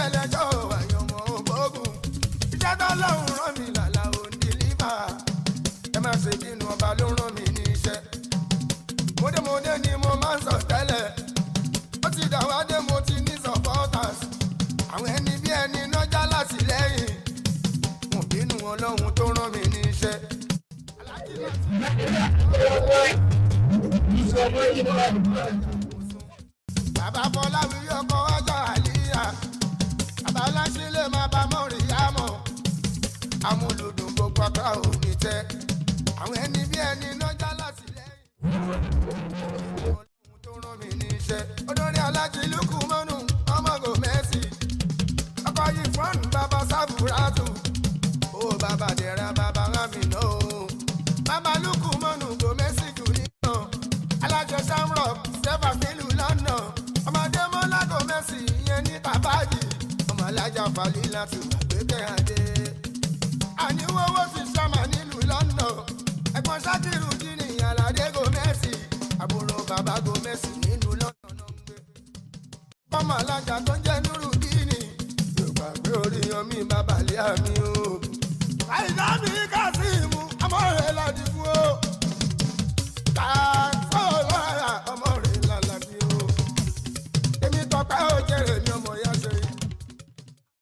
ẹlẹ́jọ́ àyànmọ́ ògbógun iṣẹ́ tó lọ́hùn rán mi làlà ò ń dìlíbà ẹ má ṣe bínú ọba ló rán mi ní iṣẹ́ mọdémọdé ni mo máa ń sọ tẹ́lẹ̀ ó ti dà wá dé mo ti ní supporters àwọn ẹni bí ẹni nájà látìlẹ́yìn mo bínú ọlọ́run tó rán mi ní iṣẹ́. bàbá Fọláwí ọkọ̀ ọjọ́ àlíyá bàbá aláṣílẹ̀ máa bá mọ́rin yá mọ́ amúlùdùn gbogbo ọ̀tá òní tẹ́ àwọn ẹni bí ẹni nájà látìlẹ́yìn ọlọ́run tó rán mi ní iṣẹ́. olórí alájí lukú mọ́nù ọmọgò mẹ́sì ọkọ̀ yìí fún bàbá sábúrátù ó bàbá dẹ̀ra bàbá rámìnà ó bàbá lukú mọ́nù gò mẹ́sì jù nínú alájọ samrock sẹ́fà nílùú lọ́nà ọmọdé mọ́lá gò mẹ́sì ìyẹn ní tàbájì ọmọ alájà falila ti wà pépé adé àníwọ́wọ́ ti sọ́mà nílùú lọ́nà ẹ̀gbọ́n sákìrù dínì aládé gò mẹ́sì àbúrò bàbá gò mẹ́sì nílùú lọ́nà náà ń gbé ọmọ alájà tó ń jẹ́ núrù dínì yorùbá gbé orí yan mi bàbá lé àmì o àìsàn mi kà